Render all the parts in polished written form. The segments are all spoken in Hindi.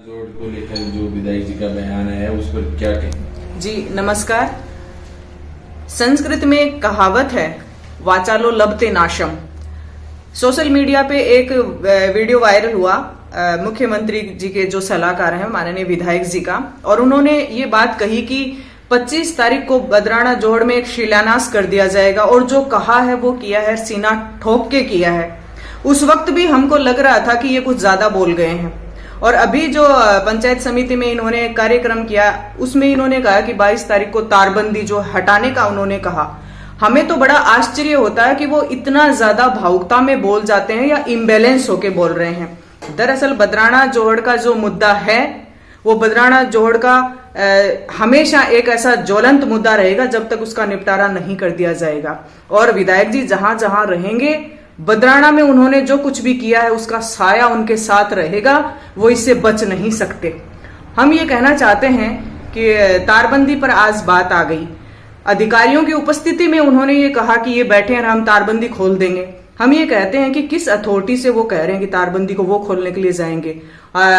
जोड़ को लेकर जो विधायक जी का बयान है उस पर क्या कहें? जी नमस्कार। संस्कृत में एक कहावत है, वाचालो लभते नाशम। सोशल मीडिया पे एक वीडियो वायरल हुआ मुख्यमंत्री जी के जो सलाहकार हैं माननीय विधायक जी का, और उन्होंने ये बात कही कि 25 तारीख को बदराना जोहड़ में एक शिलान्यास कर दिया जाएगा, और जो कहा है वो किया है, सीना ठोक के किया है। उस वक्त भी हमको लग रहा था कि ये कुछ ज्यादा बोल गए हैं। और अभी जो पंचायत समिति में इन्होंने कार्यक्रम किया उसमें इन्होंने कहा कि 22 तारीख को तारबंदी जो हटाने का उन्होंने कहा। हमें तो बड़ा आश्चर्य होता है कि वो इतना ज्यादा भावुकता में बोल जाते हैं या इम्बैलेंस होके बोल रहे हैं। दरअसल बदराना जोहड़ का जो मुद्दा है वो बदराना जोहड़ का हमेशा एक ऐसा ज्वलंत मुद्दा रहेगा जब तक उसका निपटारा नहीं कर दिया जाएगा। और विधायक जी जहां जहां रहेंगे, बदराना में उन्होंने जो कुछ भी किया है उसका साया उनके साथ रहेगा, वो इससे बच नहीं सकते। हम ये कहना चाहते हैं कि तारबंदी पर आज बात आ गई, अधिकारियों की उपस्थिति में उन्होंने ये कहा कि ये बैठे हैं, हम तारबंदी खोल देंगे। हम ये कहते हैं कि किस अथॉरिटी से वो कह रहे हैं कि तारबंदी को वो खोलने के लिए जाएंगे।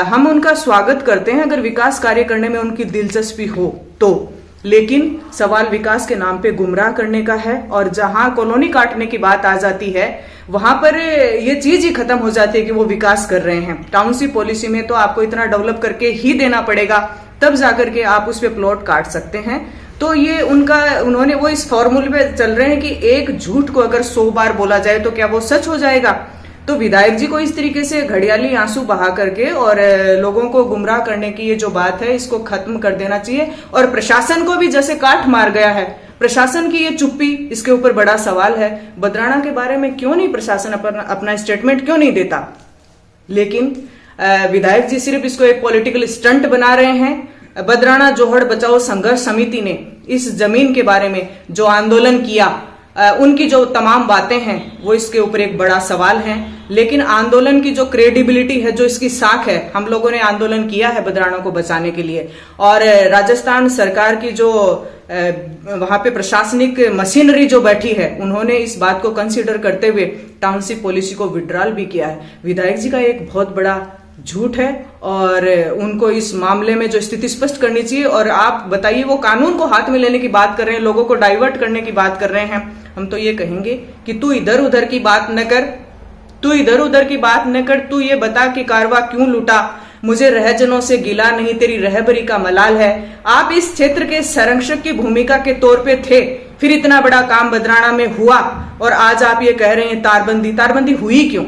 हम उनका स्वागत करते हैं अगर विकास कार्य करने में उनकी दिलचस्पी हो तो, लेकिन सवाल विकास के नाम पे गुमराह करने का है। और जहां कॉलोनी काटने की बात आ जाती है वहां पर ये चीज ही खत्म हो जाती है कि वो विकास कर रहे हैं। टाउनशिप पॉलिसी में तो आपको इतना डेवलप करके ही देना पड़ेगा, तब जाकर के आप उस पे प्लॉट काट सकते हैं। तो ये उन्होंने वो इस फॉर्मूले पे चल रहे हैं कि एक झूठ को अगर 100 बार बोला जाए तो क्या वो सच हो जाएगा। तो विधायक जी को इस तरीके से घड़ियाली आंसू बहा करके और लोगों को गुमराह करने की ये जो बात है इसको खत्म कर देना चाहिए। और प्रशासन को भी जैसे काट मार गया है, प्रशासन की ये चुप्पी, इसके ऊपर बड़ा सवाल है। बदराना के बारे में क्यों नहीं प्रशासन अपना स्टेटमेंट क्यों नहीं देता? लेकिन विधायक जी सिर्फ इसको एक पॉलिटिकल स्टंट बना रहे हैं। बदराना जोहड़ बचाओ संघर्ष समिति ने इस जमीन के बारे में जो आंदोलन किया, उनकी जो तमाम बातें हैं वो इसके ऊपर एक बड़ा सवाल है। लेकिन आंदोलन की जो क्रेडिबिलिटी है, जो इसकी साख है, हम लोगों ने आंदोलन किया है बदराना को बचाने के लिए, और राजस्थान सरकार की जो वहां पे प्रशासनिक मशीनरी जो बैठी है उन्होंने इस बात को कंसीडर करते हुए टाउनशिप पॉलिसी को विड्रॉल भी किया है। विधायक जी का एक बहुत बड़ा झूठ है और उनको इस मामले में जो स्थिति स्पष्ट करनी चाहिए। और आप बताइए, वो कानून को हाथ में लेने की बात कर रहे हैं, लोगों को डाइवर्ट करने की बात कर रहे हैं। हम तो ये कहेंगे कि तू इधर उधर की बात न कर, तू इधर उधर की बात न कर, तू ये बता कि कारवा क्यों लूटा। मुझे रहजनों से गिला नहीं, तेरी रहबरी का मलाल है। आप इस क्षेत्र के संरक्षक की भूमिका के तौर पे थे, फिर इतना बड़ा काम बदराना में हुआ और आज आप ये कह रहे हैं तारबंदी हुई क्यों,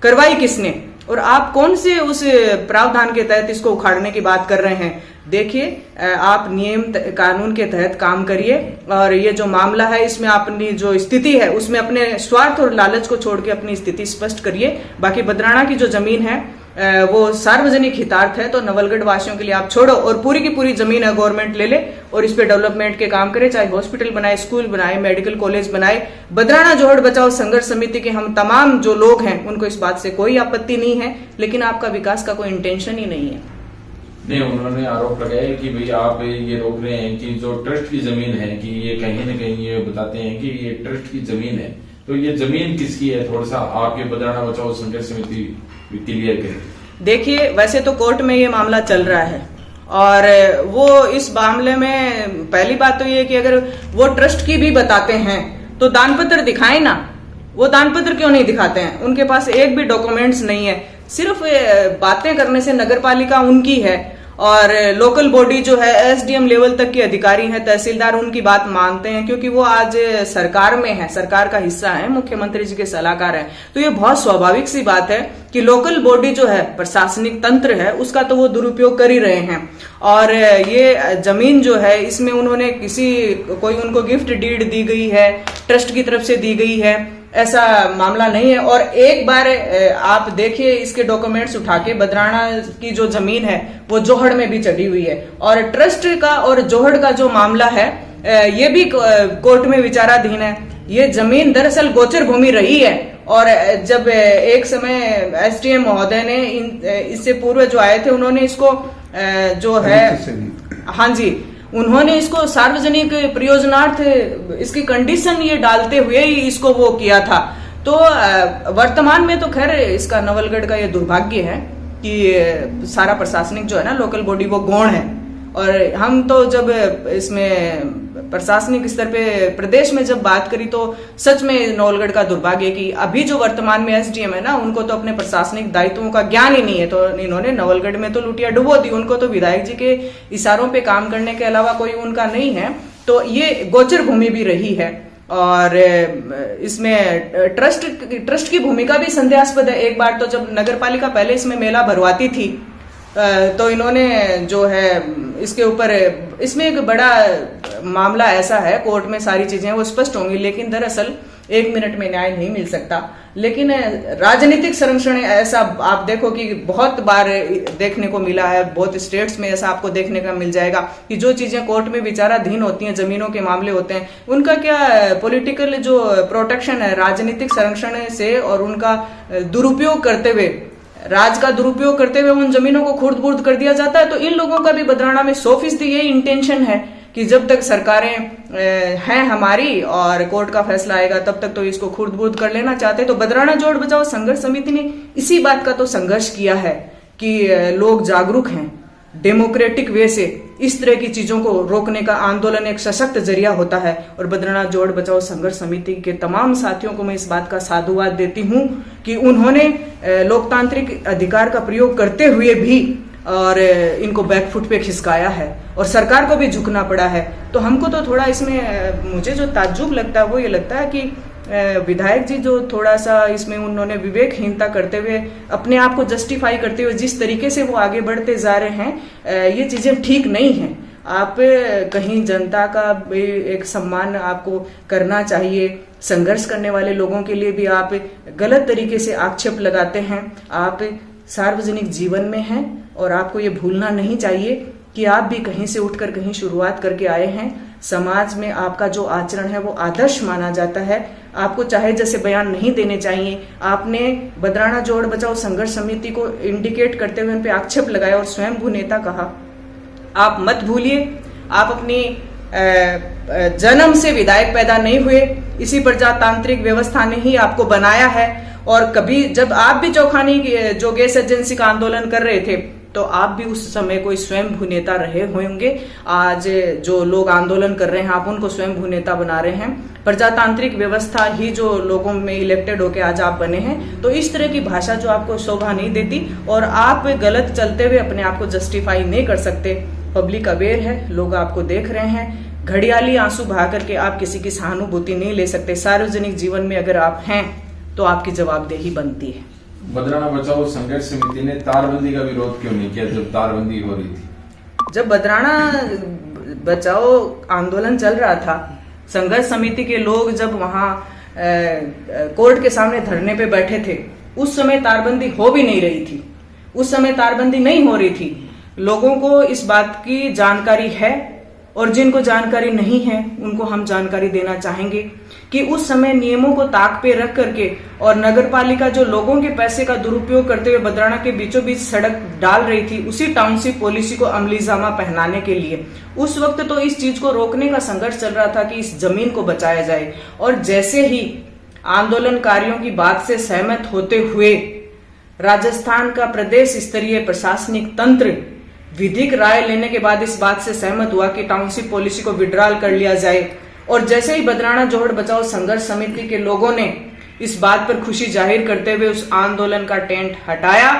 करवाई किसने, और आप कौन से उस प्रावधान के तहत इसको उखाड़ने की बात कर रहे हैं? देखिए, आप नियम कानून के तहत काम करिए, और ये जो मामला है इसमें अपनी जो स्थिति है उसमें अपने स्वार्थ और लालच को छोड़ के अपनी स्थिति स्पष्ट करिए। बाकी बदराना की जो जमीन है वो सार्वजनिक हितार्थ है, तो नवलगढ़ वासियों के लिए आप छोड़ो, और पूरी की पूरी जमीन है गवर्नमेंट ले ले और इस पे डेवलपमेंट के काम करे, चाहे हॉस्पिटल बनाए, स्कूल बनाए, मेडिकल कॉलेज बनाए। बदराना जोहड़ बचाओ संघर्ष समिति के हम तमाम जो लोग हैं उनको इस बात से कोई आपत्ति नहीं है, लेकिन आपका विकास का कोई इंटेंशन ही नहीं है। नहीं, उन्होंने आरोप लगाया कि भाई आप ये रोक रहे हैं कि जो ट्रस्ट की जमीन है, कि ये कहीं न कहीं ये बताते हैं कि ये ट्रस्ट की जमीन है, तो ये जमीन किसकी है? थोड़ा सा आपके बदराना बचाओ संघर्ष समिति क्लियर करें। देखिए, वैसे तो कोर्ट में ये मामला चल रहा है, और वो इस मामले में पहली बात तो ये कि अगर वो ट्रस्ट की भी बताते हैं तो दान पत्र दिखाएं ना। वो दान पत्र क्यों नहीं दिखाते हैं? उनके पास एक भी डॉक्यूमेंट्स नहीं है, सिर्फ बातें करने से नगरपालिका उनकी है, और लोकल बॉडी जो है एसडीएम लेवल तक के अधिकारी हैं, तहसीलदार उनकी बात मानते हैं क्योंकि वो आज सरकार में है, सरकार का हिस्सा है, मुख्यमंत्री जी के सलाहकार हैं। तो ये बहुत स्वाभाविक सी बात है कि लोकल बॉडी जो है, प्रशासनिक तंत्र है, उसका तो वो दुरुपयोग कर ही रहे हैं। और ये जमीन जो है इसमें उन्होंने कोई उनको गिफ्ट डीड दी गई है, ट्रस्ट की तरफ से दी गई है, ऐसा मामला नहीं है। और एक बार आप देखिए इसके डॉक्यूमेंट्स उठा के, बदराना की जो जमीन है वो जोहड़ में भी चढ़ी हुई है, और ट्रस्ट का और जोहड़ का जो मामला है ये भी कोर्ट में विचाराधीन है। ये जमीन दरअसल गोचर भूमि रही है, और जब एक समय एसडीएम महोदय ने इससे पूर्व जो आए थे उन्होंने इसको जो है, हाँ जी, उन्होंने इसको सार्वजनिक प्रयोजनार्थ इसकी कंडीशन ये डालते हुए ही इसको वो किया था। तो वर्तमान में तो खैर इसका नवलगढ़ का ये दुर्भाग्य है कि सारा प्रशासनिक जो है ना लोकल बॉडी वो गौण है। और हम तो जब इसमें प्रशासनिक स्तर पे प्रदेश में जब बात करी तो सच में नवलगढ़ का दुर्भाग्य कि अभी जो वर्तमान में एसडीएम है ना उनको तो अपने प्रशासनिक दायित्वों का ज्ञान ही नहीं है। तो इन्होंने नवलगढ़ में तो लुटिया डुबो दी, उनको तो विधायक जी के इशारों पे काम करने के अलावा कोई उनका नहीं है। तो ये गोचर भूमि भी रही है और इसमें ट्रस्ट की भूमिका भी संदेहास्पद है। एक बार तो जब नगर पालिका पहले इसमें मेला भरवाती थी तो इन्होंने जो है इसके ऊपर इसमें एक बड़ा मामला ऐसा है, कोर्ट में सारी चीजें वो स्पष्ट होंगी, लेकिन दरअसल 1 मिनट में न्याय नहीं मिल सकता। लेकिन राजनीतिक संरक्षण ऐसा आप देखो कि बहुत बार देखने को मिला है, बहुत स्टेट्स में ऐसा आपको देखने का मिल जाएगा कि जो चीजें कोर्ट में विचाराधीन होती हैं, जमीनों के मामले होते हैं, उनका क्या पॉलिटिकल जो प्रोटेक्शन है राजनीतिक संरक्षण से और उनका दुरुपयोग करते हुए, राज का दुरुपयोग करते हुए उन जमीनों को खुर्द बुर्द कर दिया जाता है। तो इन लोगों का भी बदराना में 100% यही इंटेंशन है कि जब तक सरकारें हैं हमारी और कोर्ट का फैसला आएगा तब तक तो इसको खुर्द बुर्द कर लेना चाहते। तो बदराना जोड़ बचाओ संघर्ष समिति ने इसी बात का तो संघर्ष किया है कि लोग जागरूक हैं, डेमोक्रेटिक वे से इस तरह की चीजों को रोकने का आंदोलन एक सशक्त जरिया होता है। और बद्रीनाथ जोड़ बचाओ संघर्ष समिति के तमाम साथियों को मैं इस बात का साधुवाद देती हूं कि उन्होंने लोकतांत्रिक अधिकार का प्रयोग करते हुए भी और इनको बैकफुट पे खिसकाया है और सरकार को भी झुकना पड़ा है। तो हमको तो थोड़ा इसमें मुझे जो ताज्जुब लगता है वो ये लगता है कि विधायक जी जो थोड़ा सा इसमें उन्होंने विवेकहीनता करते हुए अपने आप को जस्टिफाई करते हुए जिस तरीके से वो आगे बढ़ते जा रहे हैं ये चीजें ठीक नहीं हैं। आप कहीं जनता का भी एक सम्मान आपको करना चाहिए। संघर्ष करने वाले लोगों के लिए भी आप गलत तरीके से आक्षेप लगाते हैं। आप सार्वजनिक जीवन में हैं और आपको ये भूलना नहीं चाहिए कि आप भी कहीं से उठकर कहीं शुरुआत करके आए हैं। समाज में आपका जो आचरण है वो आदर्श माना जाता है। आपको चाहे जैसे बयान नहीं देने चाहिए। आपने बदराना जोड़ बचाओ संघर्ष समिति को इंडिकेट करते हुए उन पे आक्षेप लगाया और स्वयंभू नेता कहा। आप मत भूलिए, आप अपनी जन्म से विधायक पैदा नहीं हुए, इसी प्रजातांत्रिक व्यवस्था ने ही आपको बनाया है। और कभी जब आप भी चौखानी जो गैस एजेंसी का आंदोलन कर रहे थे तो आप भी उस समय कोई स्वयंभू नेता रहे होंगे। आज जो लोग आंदोलन कर रहे हैं आप उनको स्वयंभू नेता बना रहे हैं। प्रजातांत्रिक व्यवस्था ही जो लोगों में इलेक्टेड होके आज आप बने हैं। तो इस तरह की भाषा जो आपको शोभा नहीं देती और आप गलत चलते हुए अपने आप को जस्टिफाई नहीं कर सकते। पब्लिक अवेयर है, लोग आपको देख रहे हैं। घड़ियाली आंसू बहा करके आप किसी की सहानुभूति नहीं ले सकते। सार्वजनिक जीवन में अगर आप हैं तो आपकी जवाबदेही बनती है। बदराना बचाओ संघर्ष समिति ने तारबंदी का विरोध क्यों नहीं किया जब तारबंदी हो रही थी? जब बदराना बचाओ आंदोलन चल रहा था, संघर्ष समिति के लोग जब वहां कोर्ट के सामने धरने पे बैठे थे, उस समय तारबंदी हो भी नहीं रही थी। उस समय तारबंदी नहीं हो रही थी। लोगों को इस बात की जानकारी है और जिनको जानकारी नहीं है उनको हम जानकारी देना चाहेंगे कि उस समय नियमों को ताक पे रख करके और नगर पालिका जो लोगों के पैसे का दुरुपयोग करते हुए बदराना के बीचों बीच सड़क डाल रही थी उसी टाउनशिप पॉलिसी को अमलीजामा पहनाने के लिए, उस वक्त तो इस चीज को रोकने का संघर्ष चल रहा था कि इस जमीन को बचाया जाए। और जैसे ही आंदोलनकारियों की बात से सहमत होते हुए राजस्थान का प्रदेश स्तरीय प्रशासनिक तंत्र विधिक राय लेने के बाद इस बात से सहमत हुआ कि टाउनशिप पॉलिसी को विड्रॉल कर लिया जाए। और जैसे ही बदराना जोड़ बचाओ संघर्ष समिति के लोगों ने इस बात पर खुशी जाहिर करते हुए उस आंदोलन का टेंट हटाया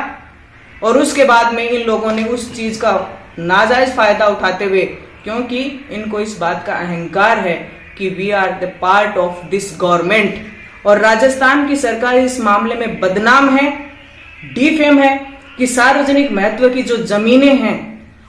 और उसके बाद में इन लोगों ने उस चीज का नाजायज फायदा उठाते हुए, क्योंकि इनको इस बात का अहंकार है कि we are the part of this government और राजस्थान की सरकार इस मामले में बदनाम है, डिफेम है कि सार्वजनिक महत्व की जो जमीनें हैं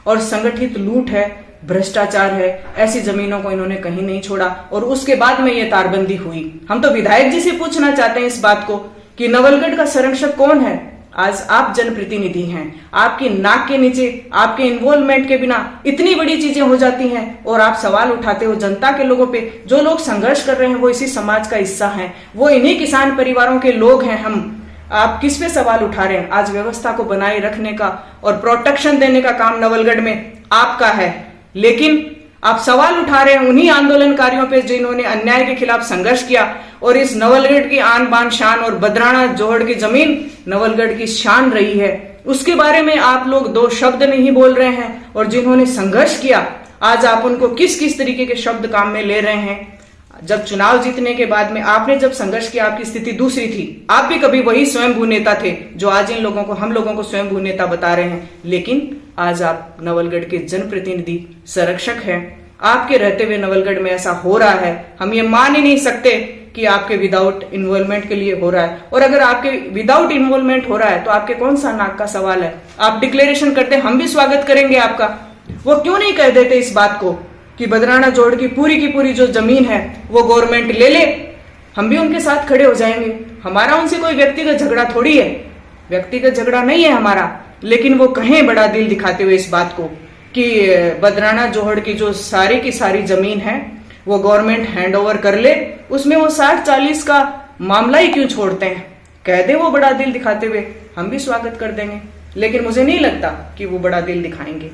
और संगठित लूट है, भ्रष्टाचार है, ऐसी जमीनों को इन्होंने कहीं नहीं छोड़ा। और उसके बाद में ये तारबंदी हुई। हम तो विधायक जी से पूछना चाहते हैं इस बात को कि नवलगढ़ का संरक्षक कौन है? आज आप जनप्रतिनिधि हैं, आपकी नाक के नीचे आपके इन्वॉल्वमेंट के बिना इतनी बड़ी चीजें हो जाती हैं और आप सवाल उठाते हो जनता के लोगों पे। जो लोग संघर्ष कर रहे हैं वो इसी समाज का हिस्सा हैं, वो इन्हीं किसान परिवारों के लोग हैं। आप किस पे सवाल उठा रहे हैं? आज व्यवस्था को बनाए रखने का और प्रोटेक्शन देने का काम नवलगढ़ में आपका है, लेकिन आप सवाल उठा रहे हैं उन्हीं आंदोलनकारियों पे जिन्होंने अन्याय के खिलाफ संघर्ष किया। और इस नवलगढ़ की आन बान शान और बदराना जोहड़ की जमीन नवलगढ़ की शान रही है। उसके बारे में आप लोग दो शब्द नहीं बोल रहे हैं। और जिन्होंने संघर्ष किया, आज आप उनको किस किस तरीके के शब्द काम में ले रहे हैं। जब चुनाव जीतने के बाद में आपने जब संघर्ष किया, आपकी स्थिति दूसरी थी। आप भी कभी वही स्वयंभू नेता थे जो आज इन लोगों को, हम लोगों को स्वयंभू नेता बता रहे हैं। लेकिन आज आप नवलगढ़ के जनप्रतिनिधि, संरक्षक हैं। आपके रहते हुए नवलगढ़ में ऐसा हो रहा है, हम ये मान ही नहीं सकते कि आपके विदाउट इन्वॉल्वमेंट के लिए हो रहा है। और अगर आपके विदाउट इन्वॉल्वमेंट हो रहा है तो आपके कौन सा नाक का सवाल है। आप डिक्लेरेशन करते, हम भी स्वागत करेंगे आपका। वो क्यों नहीं कह देते इस बात को कि बदराना जोड़ की पूरी जो जमीन है वो गवर्नमेंट ले ले, हम भी उनके साथ खड़े हो जाएंगे। हमारा उनसे कोई व्यक्तिगत झगड़ा थोड़ी है, व्यक्तिगत झगड़ा नहीं है हमारा। लेकिन वो कहें बड़ा दिल दिखाते हुए इस बात को कि बदराना जोहड़ की जो सारी की सारी जमीन है वो गवर्नमेंट हैंड ओवर कर ले, उसमें वो 60-40 का मामला ही क्यों छोड़ते हैं। कह दे वो बड़ा दिल दिखाते हुए, हम भी स्वागत कर देंगे। लेकिन मुझे नहीं लगता कि वो बड़ा दिल दिखाएंगे।